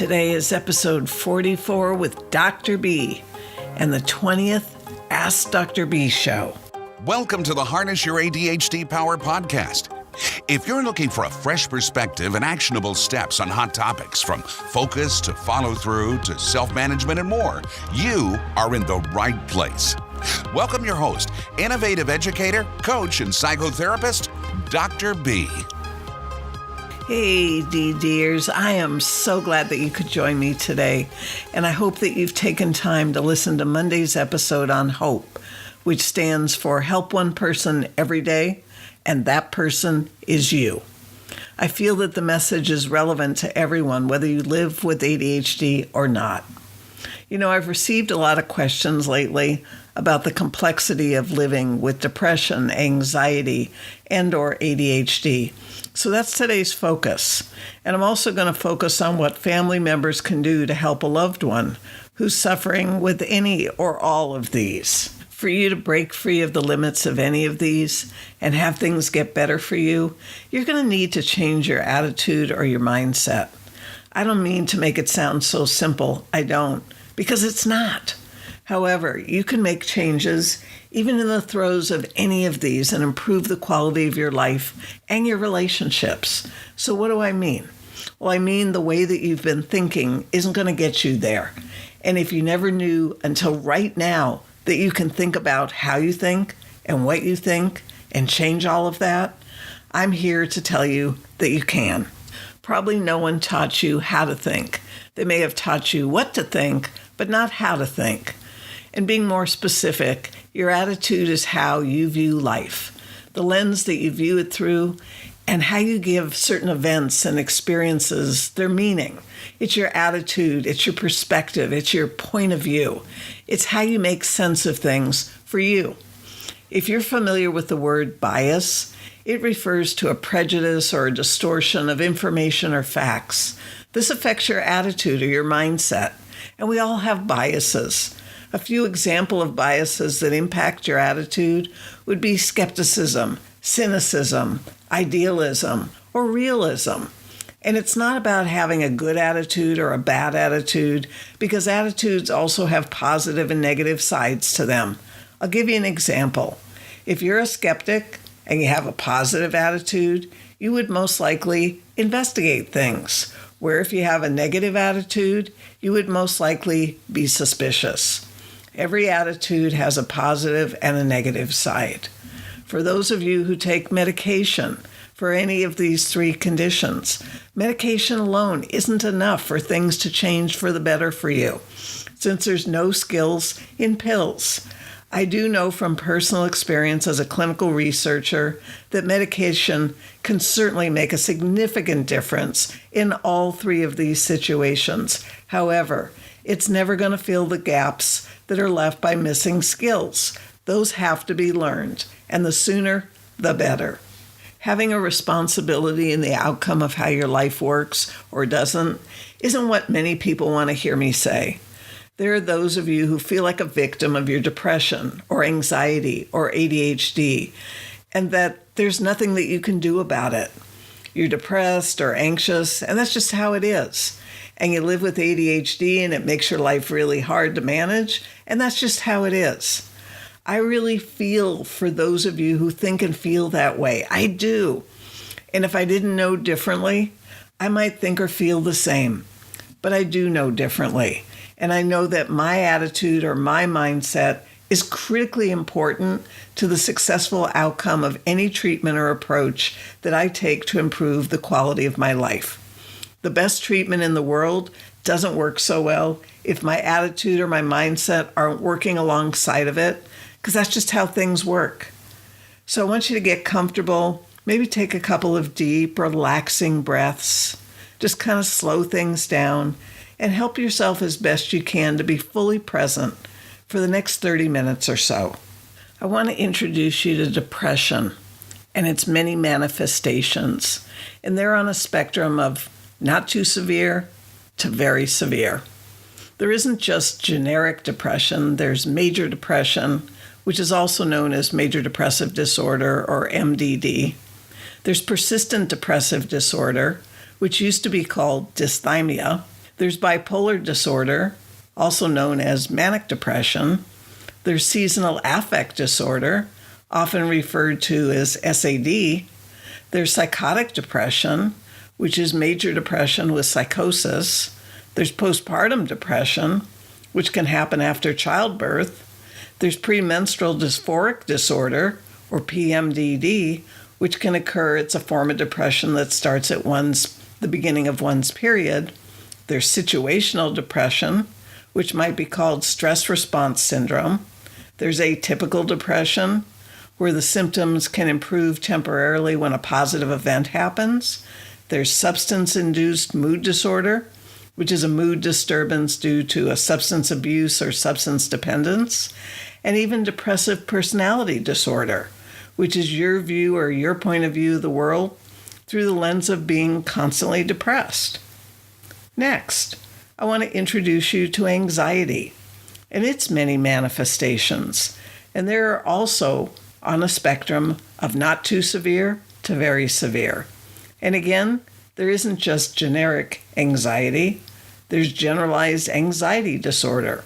Today is episode 44 with Dr. B and the 20th Ask Dr. B show. Welcome to the Harness Your ADHD Power podcast. If you're looking for a fresh perspective and actionable steps on hot topics from focus to follow through to self-management and more, you are in the right place. Welcome your host, innovative educator, coach, and psychotherapist, Dr. B. Hey, dears, I am so glad that you could join me today, and I hope that you've taken time to listen to Monday's episode on HOPE, which stands for Help One Person Every Day, and that person is you. I feel that the message is relevant to everyone, whether you live with ADHD or not. You know, I've received a lot of questions lately about the complexity of living with depression, anxiety, and/or ADHD. So that's today's focus. And I'm also going to focus on what family members can do to help a loved one who's suffering with any or all of these. For you to break free of the limits of any of these and have things get better for you, you're going to need to change your attitude or your mindset. I don't mean to make it sound so simple. I don't, because it's not. However, you can make changes even in the throes of any of these and improve the quality of your life and your relationships. So what do I mean? Well, I mean the way that you've been thinking isn't going to get you there. And if you never knew until right now that you can think about how you think and what you think and change all of that, I'm here to tell you that you can. Probably no one taught you how to think. They may have taught you what to think, but not how to think. And being more specific, your attitude is how you view life, the lens that you view it through, and how you give certain events and experiences their meaning. It's your attitude, it's your perspective, it's your point of view. It's how you make sense of things for you. If you're familiar with the word bias, it refers to a prejudice or a distortion of information or facts. This affects your attitude or your mindset, and we all have biases. A few examples of biases that impact your attitude would be skepticism, cynicism, idealism, or realism. And it's not about having a good attitude or a bad attitude, because attitudes also have positive and negative sides to them. I'll give you an example. If you're a skeptic and you have a positive attitude, you would most likely investigate things, where if you have a negative attitude, you would most likely be suspicious. Every attitude has a positive and a negative side. For those of you who take medication for any of these three conditions, medication alone isn't enough for things to change for the better for you, since there's no skills in pills. I do know from personal experience as a clinical researcher that medication can certainly make a significant difference in all three of these situations. However, it's never going to fill the gaps that are left by missing skills. Those have to be learned, and the sooner, the better. Having a responsibility in the outcome of how your life works or doesn't isn't what many people want to hear me say. There are those of you who feel like a victim of your depression or anxiety or ADHD, and that there's nothing that you can do about it. You're depressed or anxious, and that's just how it is. And you live with ADHD, and it makes your life really hard to manage, and that's just how it is. I really feel for those of you who think and feel that way. I do. And if I didn't know differently, I might think or feel the same. But I do know differently. And I know that my attitude or my mindset is critically important to the successful outcome of any treatment or approach that I take to improve the quality of my life. The best treatment in the world doesn't work so well if my attitude or my mindset aren't working alongside of it, because that's just how things work. So I want you to get comfortable, maybe take a couple of deep, relaxing breaths, just kind of slow things down, and help yourself as best you can to be fully present for the next 30 minutes or so. I want to introduce you to depression and its many manifestations, and they're on a spectrum of not too severe to very severe. There isn't just generic depression, there's major depression, which is also known as major depressive disorder or MDD. There's persistent depressive disorder, which used to be called dysthymia. There's bipolar disorder, also known as manic depression. There's seasonal affect disorder, often referred to as SAD. There's psychotic depression, which is major depression with psychosis. There's postpartum depression, which can happen after childbirth. There's premenstrual dysphoric disorder, or PMDD, which can occur. It's a form of depression that starts at the beginning of one's period. There's situational depression, which might be called stress response syndrome. There's atypical depression, where the symptoms can improve temporarily when a positive event happens. There's substance-induced mood disorder, which is a mood disturbance due to a substance abuse or substance dependence. And even depressive personality disorder, which is your view or your point of view of the world through the lens of being constantly depressed. Next, I want to introduce you to anxiety and its many manifestations. And they're also on a spectrum of not too severe to very severe. And again, there isn't just generic anxiety. There's generalized anxiety disorder,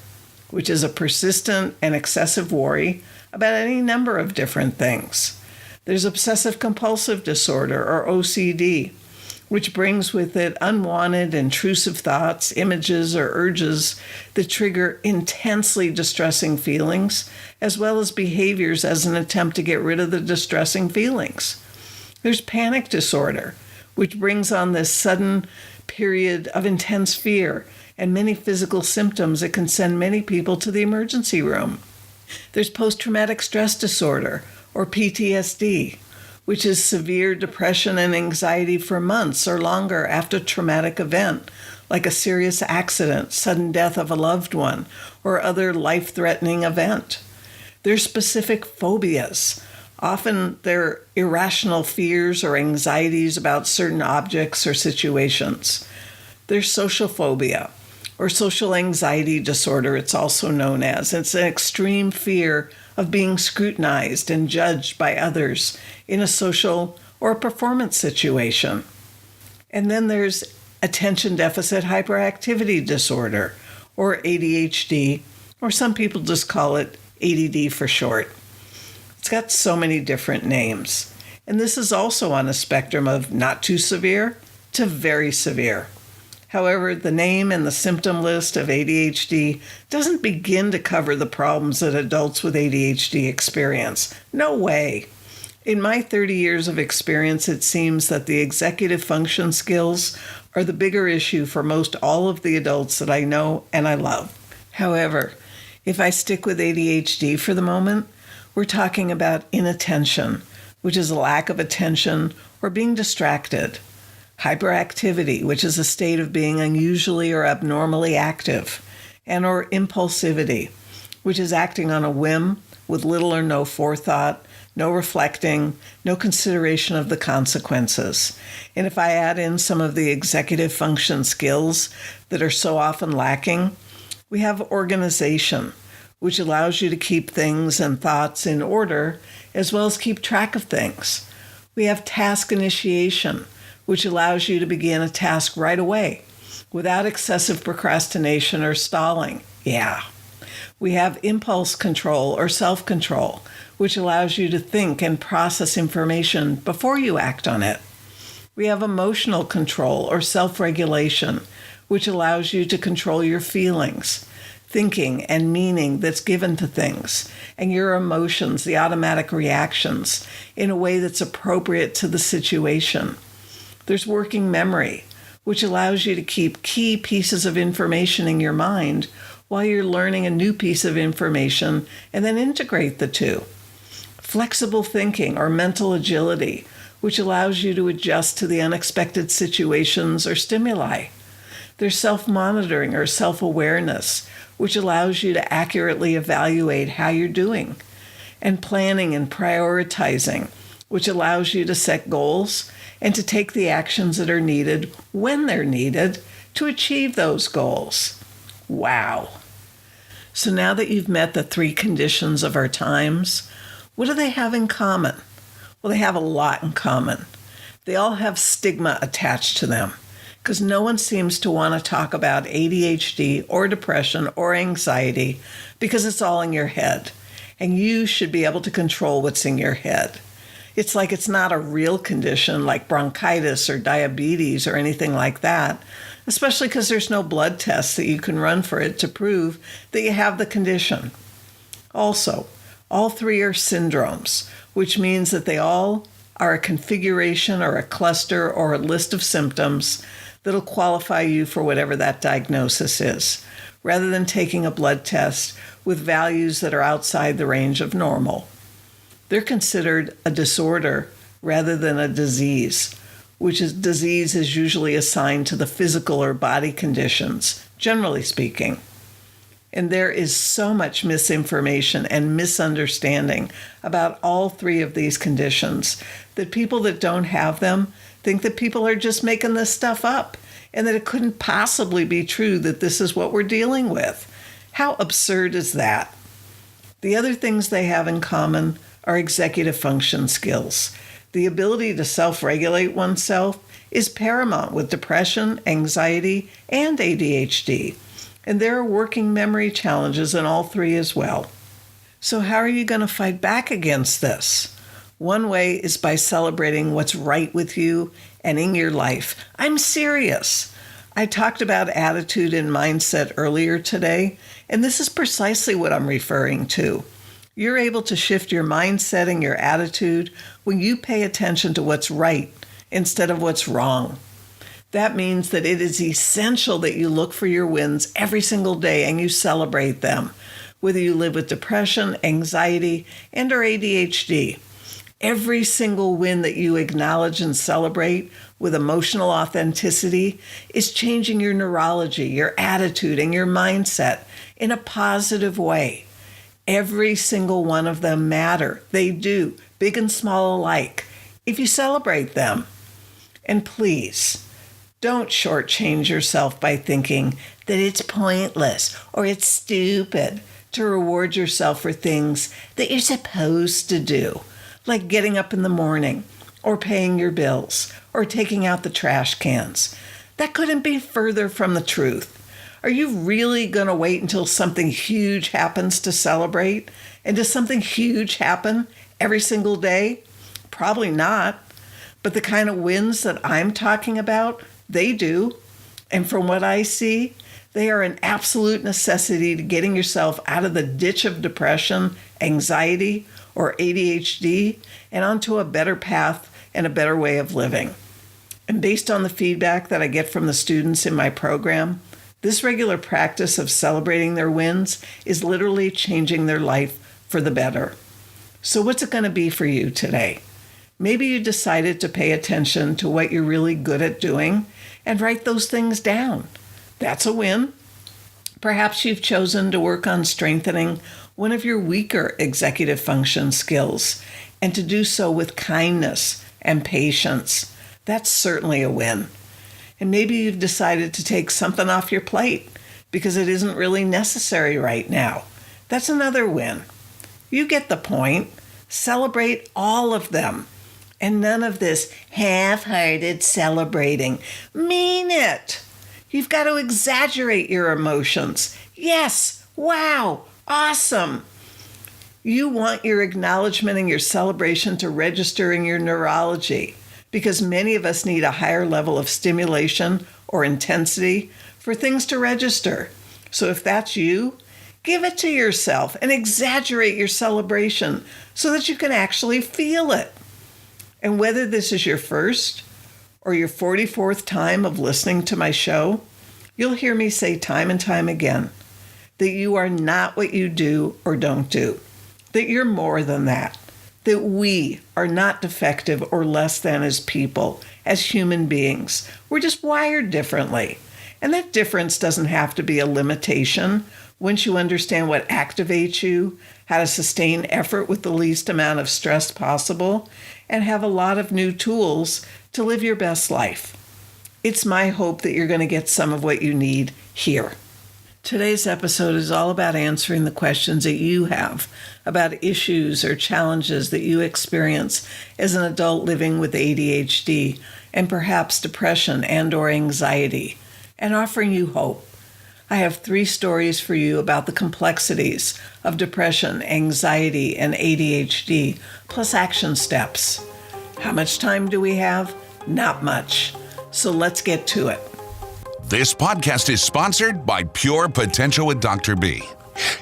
which is a persistent and excessive worry about any number of different things. There's obsessive compulsive disorder, or OCD, which brings with it unwanted, intrusive thoughts, images, or urges that trigger intensely distressing feelings, as well as behaviors as an attempt to get rid of the distressing feelings. There's panic disorder, which brings on this sudden period of intense fear and many physical symptoms that can send many people to the emergency room. There's post-traumatic stress disorder, or PTSD, which is severe depression and anxiety for months or longer after a traumatic event, like a serious accident, sudden death of a loved one, or other life-threatening event. There's specific phobias. Often they're irrational fears or anxieties about certain objects or situations. There's social phobia, or social anxiety disorder, it's also known as. It's an extreme fear of being scrutinized and judged by others in a social or a performance situation. And then there's attention deficit hyperactivity disorder, or ADHD, or some people just call it ADD for short. It's got so many different names. And this is also on a spectrum of not too severe to very severe. However, the name and the symptom list of ADHD doesn't begin to cover the problems that adults with ADHD experience. No way. In my 30 years of experience, it seems that the executive function skills are the bigger issue for most all of the adults that I know and I love. However, if I stick with ADHD for the moment, we're talking about inattention, which is a lack of attention or being distracted. Hyperactivity, which is a state of being unusually or abnormally active, and or impulsivity, which is acting on a whim with little or no forethought, no reflecting, no consideration of the consequences. And if I add in some of the executive function skills that are so often lacking, we have organization, which allows you to keep things and thoughts in order, as well as keep track of things. We have task initiation, which allows you to begin a task right away without excessive procrastination or stalling. Yeah. We have impulse control or self-control, which allows you to think and process information before you act on it. We have emotional control or self-regulation, which allows you to control your feelings, thinking and meaning that's given to things, and your emotions, the automatic reactions, in a way that's appropriate to the situation. There's working memory, which allows you to keep key pieces of information in your mind while you're learning a new piece of information and then integrate the two. Flexible thinking or mental agility, which allows you to adjust to the unexpected situations or stimuli. There's self-monitoring or self-awareness, which allows you to accurately evaluate how you're doing. And planning and prioritizing, which allows you to set goals and to take the actions that are needed when they're needed to achieve those goals. Wow. So now that you've met the three conditions of our times, what do they have in common? Well, they have a lot in common. They all have stigma attached to them, because no one seems to want to talk about ADHD or depression or anxiety because it's all in your head, and you should be able to control what's in your head. It's like it's not a real condition like bronchitis or diabetes or anything like that, especially because there's no blood tests that you can run for it to prove that you have the condition. Also, all three are syndromes, which means that they all are a configuration or a cluster or a list of symptoms that'll qualify you for whatever that diagnosis is, rather than taking a blood test with values that are outside the range of normal. They're considered a disorder rather than a disease, which is disease is usually assigned to the physical or body conditions, generally speaking. And there is so much misinformation and misunderstanding about all three of these conditions that people that don't have them think that people are just making this stuff up and that it couldn't possibly be true that this is what we're dealing with. How absurd is that? The other things they have in common are executive function skills. The ability to self-regulate oneself is paramount with depression, anxiety, and ADHD. And there are working memory challenges in all three as well. So how are you going to fight back against this? One way is by celebrating what's right with you and in your life. I'm serious. I talked about attitude and mindset earlier today, and this is precisely what I'm referring to. You're able to shift your mindset and your attitude when you pay attention to what's right instead of what's wrong. That means that it is essential that you look for your wins every single day and you celebrate them, whether you live with depression, anxiety, and or ADHD. Every single win that you acknowledge and celebrate with emotional authenticity is changing your neurology, your attitude, and your mindset in a positive way. Every single one of them matter. They do, big and small alike, if you celebrate them. And please, don't shortchange yourself by thinking that it's pointless or it's stupid to reward yourself for things that you're supposed to do, like getting up in the morning or paying your bills or taking out the trash cans. That couldn't be further from the truth. Are you really going to wait until something huge happens to celebrate? And does something huge happen every single day? Probably not. But the kind of wins that I'm talking about, they do. And from what I see, they are an absolute necessity to getting yourself out of the ditch of depression, anxiety, or ADHD and onto a better path and a better way of living. And based on the feedback that I get from the students in my program, this regular practice of celebrating their wins is literally changing their life for the better. So what's it going to be for you today? Maybe you decided to pay attention to what you're really good at doing and write those things down. That's a win. Perhaps you've chosen to work on strengthening one of your weaker executive function skills and to do so with kindness and patience. That's certainly a win. And maybe you've decided to take something off your plate because it isn't really necessary right now. That's another win. You get the point. Celebrate all of them. And none of this half-hearted celebrating. Mean it. You've got to exaggerate your emotions. Yes, wow, awesome. You want your acknowledgement and your celebration to register in your neurology, because many of us need a higher level of stimulation or intensity for things to register. So if that's you, give it to yourself and exaggerate your celebration so that you can actually feel it. And whether this is your first or your 44th time of listening to my show, you'll hear me say time and time again that you are not what you do or don't do, that you're more than that. That we are not defective or less than as people, as human beings. We're just wired differently. And that difference doesn't have to be a limitation once you understand what activates you, how to sustain effort with the least amount of stress possible, and have a lot of new tools to live your best life. It's my hope that you're going to get some of what you need here. Today's episode is all about answering the questions that you have about issues or challenges that you experience as an adult living with ADHD and perhaps depression and/or anxiety, and offering you hope. I have 3 stories for you about the complexities of depression, anxiety, and ADHD, plus action steps. How much time do we have? Not much. So let's get to it. This podcast is sponsored by Pure Potential with Dr. B.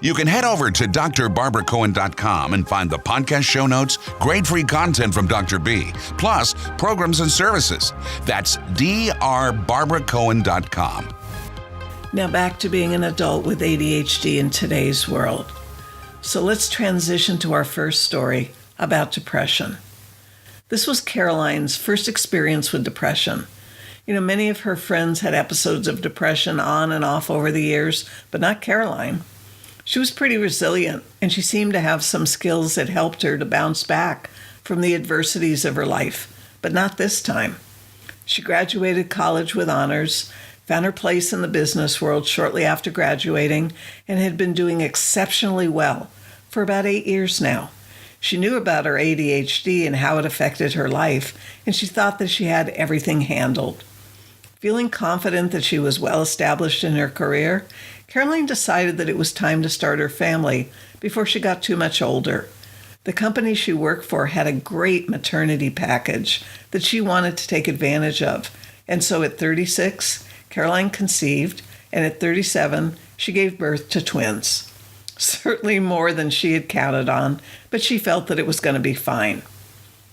You can head over to drbarbaracohen.com and find the podcast show notes, grade free content from Dr. B, plus programs and services. That's drbarbaracohen.com. Now back to being an adult with ADHD in today's world. So let's transition to our first story about depression. This was Caroline's first experience with depression. Many of her friends had episodes of depression on and off over the years, but not Caroline. She was pretty resilient, and she seemed to have some skills that helped her to bounce back from the adversities of her life, but not this time. She graduated college with honors, found her place in the business world shortly after graduating, and had been doing exceptionally well for about 8 years now. She knew about her ADHD and how it affected her life, and she thought that she had everything handled. Feeling confident that she was well established in her career, Caroline decided that it was time to start her family before she got too much older. The company she worked for had a great maternity package that she wanted to take advantage of, and so at 36, Caroline conceived, and at 37, she gave birth to twins. Certainly more than she had counted on, but she felt that it was going to be fine.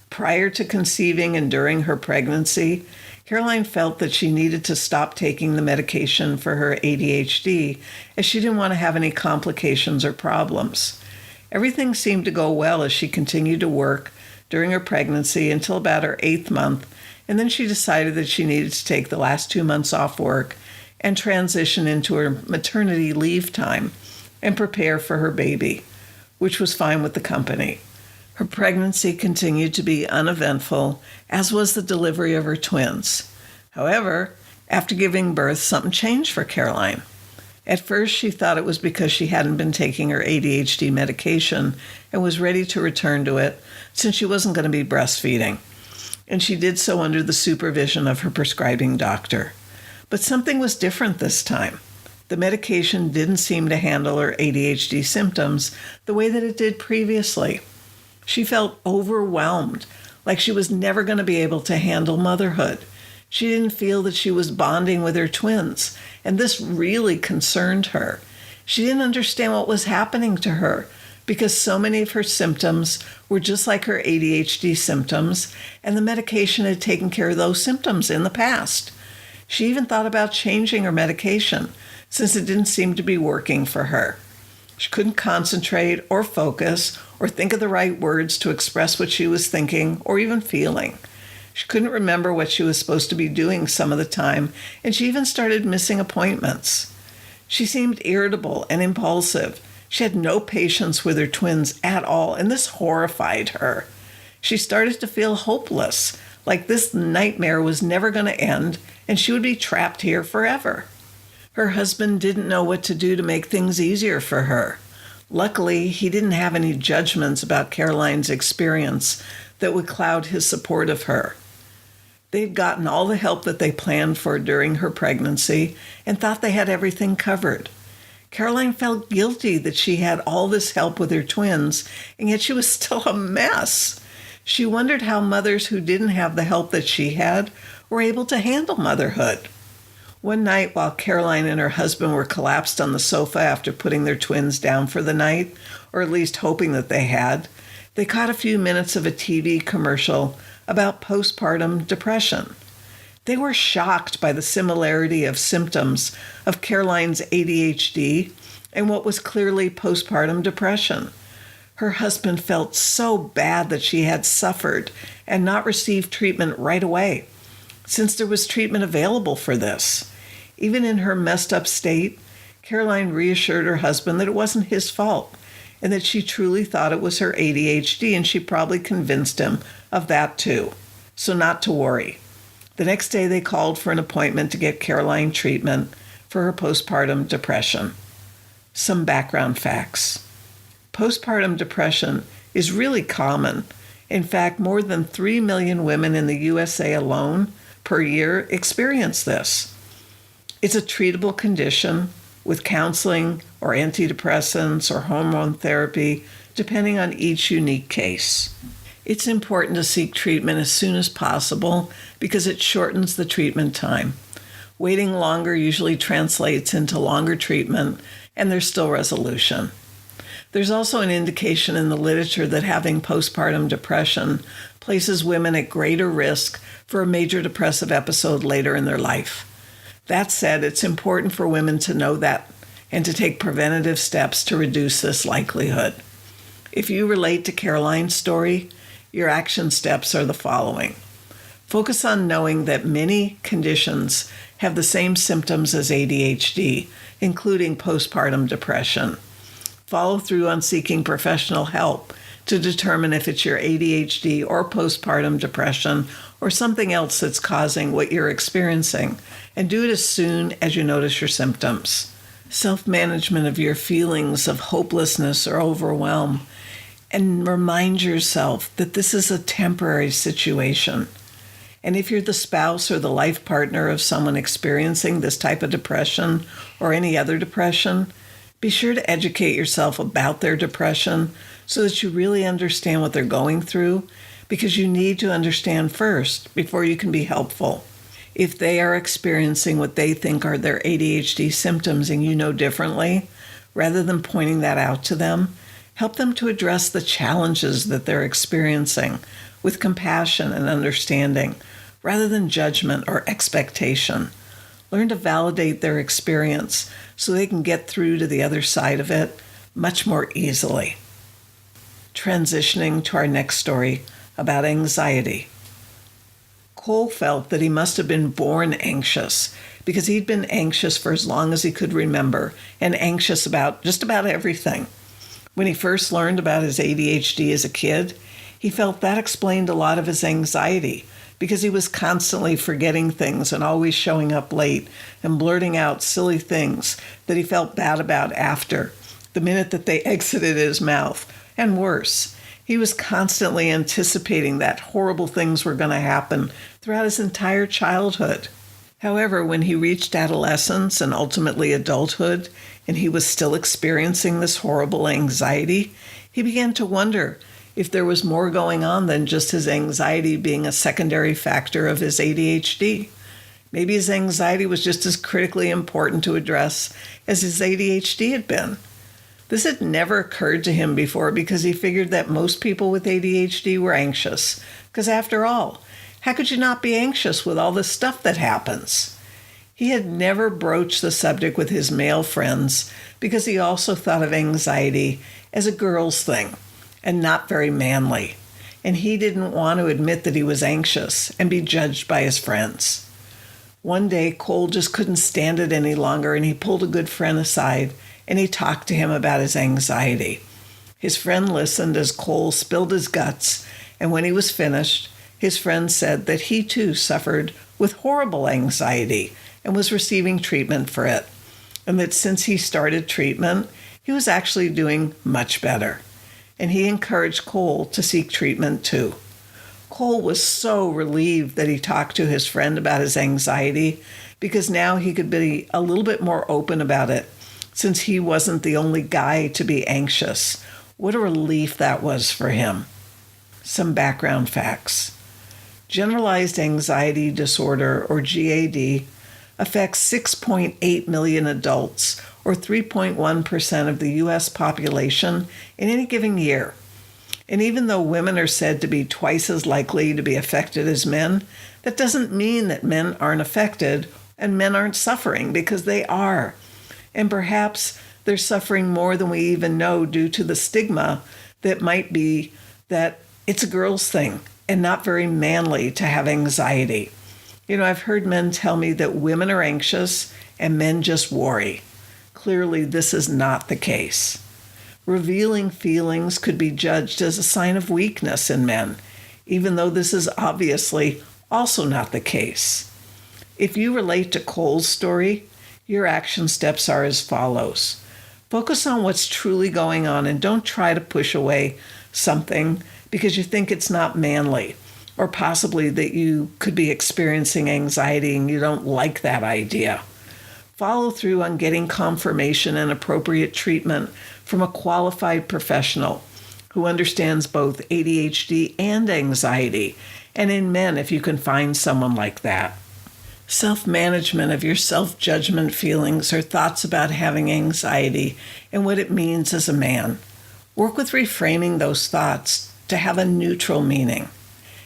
Prior to conceiving and during her pregnancy, Caroline felt that she needed to stop taking the medication for her ADHD as she didn't want to have any complications or problems. Everything seemed to go well as she continued to work during her pregnancy until about her 8th month, and then she decided that she needed to take the last 2 months off work and transition into her maternity leave time and prepare for her baby, which was fine with the company. Her pregnancy continued to be uneventful, as was the delivery of her twins. However, after giving birth, something changed for Caroline. At first, she thought it was because she hadn't been taking her ADHD medication and was ready to return to it since she wasn't going to be breastfeeding. And she did so under the supervision of her prescribing doctor. But something was different this time. The medication didn't seem to handle her ADHD symptoms the way that it did previously. She felt overwhelmed, like she was never going to be able to handle motherhood. She didn't feel that she was bonding with her twins, and this really concerned her. She didn't understand what was happening to her because so many of her symptoms were just like her ADHD symptoms, and the medication had taken care of those symptoms in the past. She even thought about changing her medication since it didn't seem to be working for her. She couldn't concentrate or focus or think of the right words to express what she was thinking or even feeling. She couldn't remember what she was supposed to be doing some of the time, and she even started missing appointments. She seemed irritable and impulsive. She had no patience with her twins at all, and this horrified her. She started to feel hopeless, like this nightmare was never going to end, and she would be trapped here forever. Her husband didn't know what to do to make things easier for her. Luckily, he didn't have any judgments about Caroline's experience that would cloud his support of her. They'd gotten all the help that they planned for during her pregnancy and thought they had everything covered. Caroline felt guilty that she had all this help with her twins, and yet she was still a mess. She wondered how mothers who didn't have the help that she had were able to handle motherhood. One night, while Caroline and her husband were collapsed on the sofa after putting their twins down for the night, or at least hoping that they had, they caught a few minutes of a TV commercial about postpartum depression. They were shocked by the similarity of symptoms of Caroline's ADHD and what was clearly postpartum depression. Her husband felt so bad that she had suffered and not received treatment right away, since there was treatment available for this. Even in her messed up state, Caroline reassured her husband that it wasn't his fault and that she truly thought it was her ADHD, and she probably convinced him of that too. So not to worry. The next day they called for an appointment to get Caroline treatment for her postpartum depression. Some background facts. Postpartum depression is really common. In fact, more than 3 million women in the USA alone per year experience this. It's a treatable condition with counseling or antidepressants or hormone therapy, depending on each unique case. It's important to seek treatment as soon as possible because it shortens the treatment time. Waiting longer usually translates into longer treatment, and there's still resolution. There's also an indication in the literature that having postpartum depression places women at greater risk for a major depressive episode later in their life. That said, it's important for women to know that and to take preventative steps to reduce this likelihood. If you relate to Caroline's story, your action steps are the following. Focus on knowing that many conditions have the same symptoms as ADHD, including postpartum depression. Follow through on seeking professional help to determine if it's your ADHD or postpartum depression or something else that's causing what you're experiencing, and do it as soon as you notice your symptoms. Self-management of your feelings of hopelessness or overwhelm, and remind yourself that this is a temporary situation. And if you're the spouse or the life partner of someone experiencing this type of depression or any other depression, be sure to educate yourself about their depression so that you really understand what they're going through, because you need to understand first before you can be helpful. If they are experiencing what they think are their ADHD symptoms and you know differently, rather than pointing that out to them, help them to address the challenges that they're experiencing with compassion and understanding, rather than judgment or expectation. Learn to validate their experience so they can get through to the other side of it much more easily. Transitioning to our next story about anxiety. Cole felt that he must have been born anxious because he'd been anxious for as long as he could remember and anxious about just about everything. When he first learned about his ADHD as a kid, he felt that explained a lot of his anxiety because he was constantly forgetting things and always showing up late and blurting out silly things that he felt bad about after, the minute that they exited his mouth. And worse, he was constantly anticipating that horrible things were going to happen throughout his entire childhood. However, when he reached adolescence and ultimately adulthood, and he was still experiencing this horrible anxiety, he began to wonder if there was more going on than just his anxiety being a secondary factor of his ADHD. Maybe his anxiety was just as critically important to address as his ADHD had been. This had never occurred to him before because he figured that most people with ADHD were anxious. Because after all, how could you not be anxious with all this stuff that happens? He had never broached the subject with his male friends because he also thought of anxiety as a girl's thing and not very manly. And he didn't want to admit that he was anxious and be judged by his friends. One day, Cole just couldn't stand it any longer, and he pulled a good friend aside and he talked to him about his anxiety. His friend listened as Cole spilled his guts, and when he was finished, his friend said that he too suffered with horrible anxiety and was receiving treatment for it, and that since he started treatment, he was actually doing much better. And he encouraged Cole to seek treatment too. Cole was so relieved that he talked to his friend about his anxiety because now he could be a little bit more open about it since he wasn't the only guy to be anxious. What a relief that was for him. Some background facts. Generalized anxiety disorder, or GAD, affects 6.8 million adults, or 3.1% of the U.S. population in any given year. And even though women are said to be twice as likely to be affected as men, that doesn't mean that men aren't affected and men aren't suffering, because they are. And perhaps they're suffering more than we even know due to the stigma that might be that it's a girl's thing and not very manly to have anxiety. You know, I've heard men tell me that women are anxious and men just worry. Clearly, this is not the case. Revealing feelings could be judged as a sign of weakness in men, even though this is obviously also not the case. If you relate to Cole's story, your action steps are as follows. Focus on what's truly going on and don't try to push away something because you think it's not manly or possibly that you could be experiencing anxiety and you don't like that idea. Follow through on getting confirmation and appropriate treatment from a qualified professional who understands both ADHD and anxiety, and in men if you can find someone like that. Self-management of your self-judgment feelings or thoughts about having anxiety and what it means as a man. Work with reframing those thoughts to have a neutral meaning.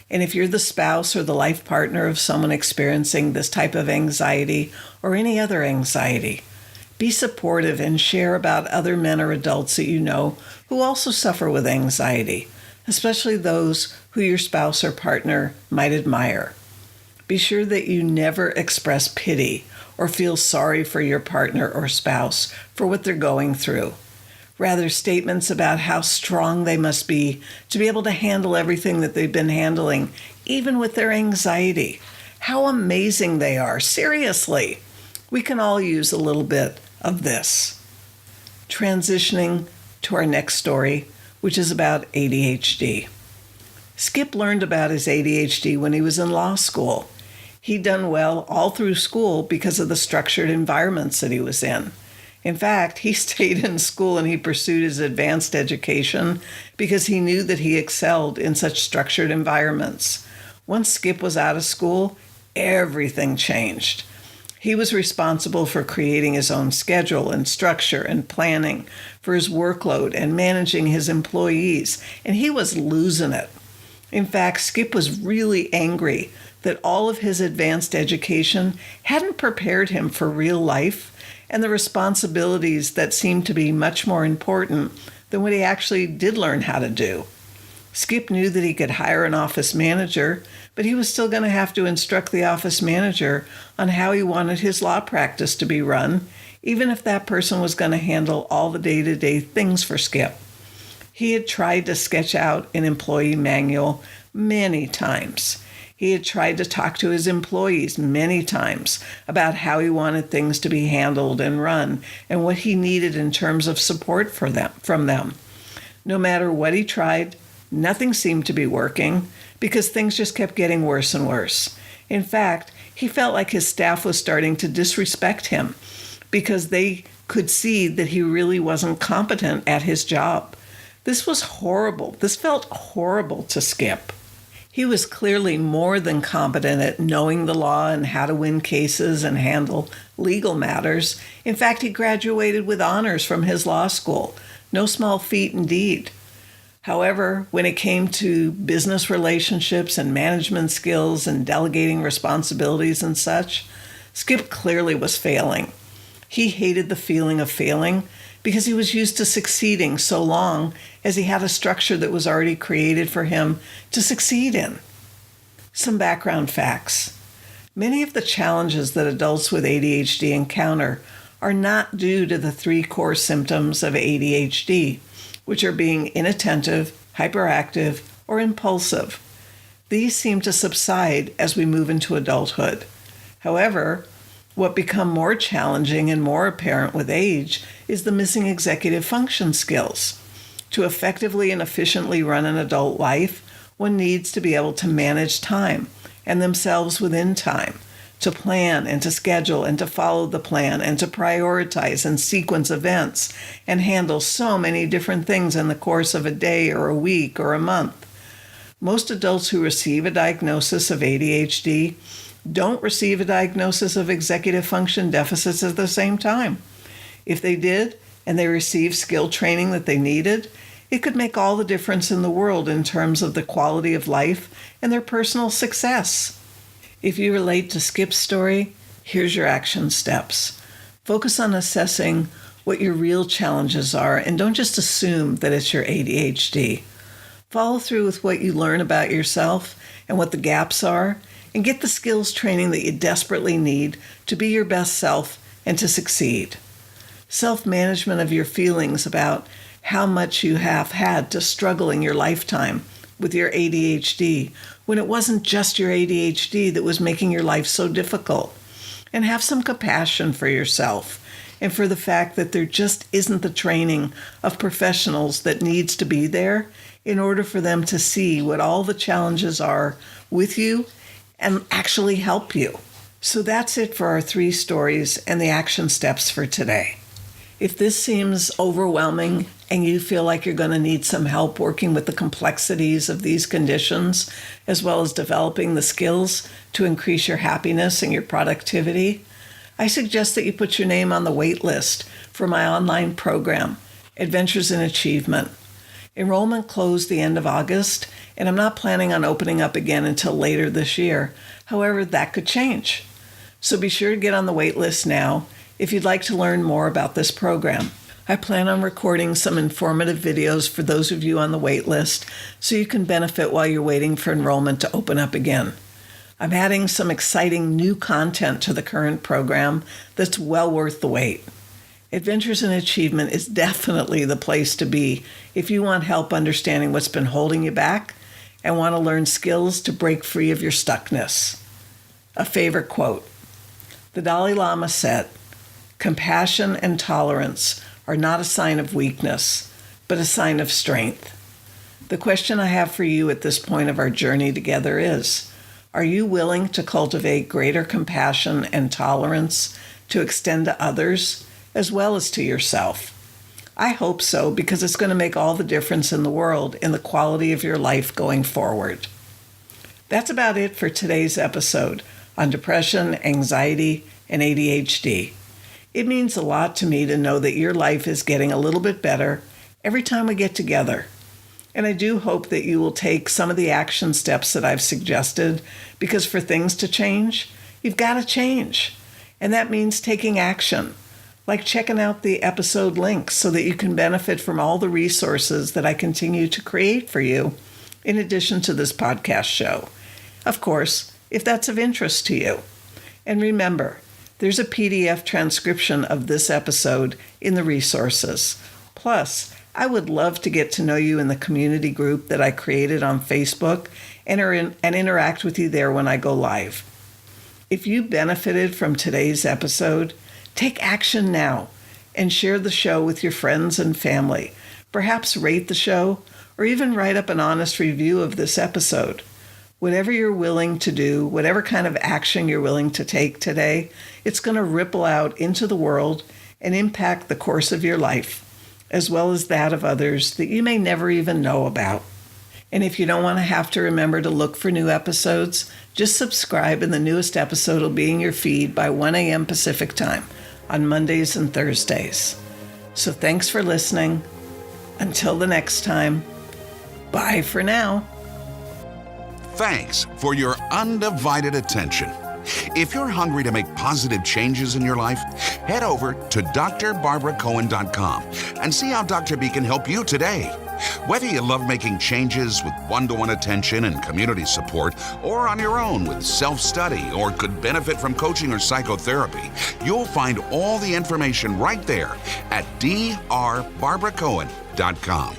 And if you're the spouse or the life partner of someone experiencing this type of anxiety or any other anxiety, be supportive and share about other men or adults that you know who also suffer with anxiety, especially those who your spouse or partner might admire. Be sure that you never express pity or feel sorry for your partner or spouse for what they're going through. Rather, statements about how strong they must be to be able to handle everything that they've been handling, even with their anxiety. How amazing they are. Seriously. We can all use a little bit of this. Transitioning to our next story, which is about ADHD. Skip learned about his ADHD when he was in law school. He'd done well all through school because of the structured environments that he was in. In fact, he stayed in school and he pursued his advanced education because he knew that he excelled in such structured environments. Once Skip was out of school, everything changed. He was responsible for creating his own schedule and structure and planning for his workload and managing his employees, and he was losing it. In fact, Skip was really angry that all of his advanced education hadn't prepared him for real life and the responsibilities that seemed to be much more important than what he actually did learn how to do. Skip knew that he could hire an office manager, but he was still going to have to instruct the office manager on how he wanted his law practice to be run, even if that person was going to handle all the day-to-day things for Skip. He had tried to sketch out an employee manual many times. He had tried to talk to his employees many times about how he wanted things to be handled and run and what he needed in terms of support from them. No matter what he tried, nothing seemed to be working because things just kept getting worse and worse. In fact, he felt like his staff was starting to disrespect him because they could see that he really wasn't competent at his job. This was horrible. This felt horrible to Skip. He was clearly more than competent at knowing the law and how to win cases and handle legal matters. In fact, he graduated with honors from his law school. No small feat indeed. However, when it came to business relationships and management skills and delegating responsibilities and such, Skip clearly was failing. He hated the feeling of failing because he was used to succeeding so long as he had a structure that was already created for him to succeed in. Some background facts. Many of the challenges that adults with ADHD encounter are not due to the 3 core symptoms of ADHD, which are being inattentive, hyperactive, or impulsive. These seem to subside as we move into adulthood. However, what become more challenging and more apparent with age is the missing executive function skills. To effectively and efficiently run an adult life, one needs to be able to manage time and themselves within time, to plan and to schedule and to follow the plan and to prioritize and sequence events and handle so many different things in the course of a day or a week or a month. Most adults who receive a diagnosis of ADHD don't receive a diagnosis of executive function deficits at the same time. If they did, and they received skill training that they needed, it could make all the difference in the world in terms of the quality of life and their personal success. If you relate to Skip's story, here's your action steps. Focus on assessing what your real challenges are and don't just assume that it's your ADHD. Follow through with what you learn about yourself and what the gaps are, and get the skills training that you desperately need to be your best self and to succeed. Self-management of your feelings about how much you have had to struggle in your lifetime with your ADHD when it wasn't just your ADHD that was making your life so difficult. And have some compassion for yourself and for the fact that there just isn't the training of professionals that needs to be there in order for them to see what all the challenges are with you and actually help you. So that's it for our 3 stories and the action steps for today. If this seems overwhelming and you feel like you're going to need some help working with the complexities of these conditions, as well as developing the skills to increase your happiness and your productivity, I suggest that you put your name on the wait list for my online program, Adventures in Achievement. Enrollment closed the end of August, and I'm not planning on opening up again until later this year. However, that could change. So be sure to get on the wait list now if you'd like to learn more about this program. I plan on recording some informative videos for those of you on the wait list so you can benefit while you're waiting for enrollment to open up again. I'm adding some exciting new content to the current program that's well worth the wait. Adventures in Achievement is definitely the place to be if you want help understanding what's been holding you back and want to learn skills to break free of your stuckness. A favorite quote. The Dalai Lama said, "Compassion and tolerance are not a sign of weakness, but a sign of strength." The question I have for you at this point of our journey together is, are you willing to cultivate greater compassion and tolerance to extend to others as well as to yourself? I hope so, because it's going to make all the difference in the world in the quality of your life going forward. That's about it for today's episode on depression, anxiety, and ADHD. It means a lot to me to know that your life is getting a little bit better every time we get together. And I do hope that you will take some of the action steps that I've suggested, because for things to change, you've got to change. And that means taking action, like checking out the episode links so that you can benefit from all the resources that I continue to create for you, in addition to this podcast show. Of course, if that's of interest to you. And remember, there's a PDF transcription of this episode in the resources. Plus, I would love to get to know you in the community group that I created on Facebook and interact with you there when I go live. If you benefited from today's episode, take action now and share the show with your friends and family. Perhaps rate the show or even write up an honest review of this episode. Whatever you're willing to do, whatever kind of action you're willing to take today, it's going to ripple out into the world and impact the course of your life, as well as that of others that you may never even know about. And if you don't want to have to remember to look for new episodes, just subscribe and the newest episode will be in your feed by 1 a.m. Pacific time on Mondays and Thursdays. So thanks for listening. Until the next time, bye for now. Thanks for your undivided attention. If you're hungry to make positive changes in your life, head over to drbarbaracohen.com and see how Dr. B can help you today. Whether you love making changes with one-to-one attention and community support, or on your own with self-study, or could benefit from coaching or psychotherapy, you'll find all the information right there at drbarbaracohen.com.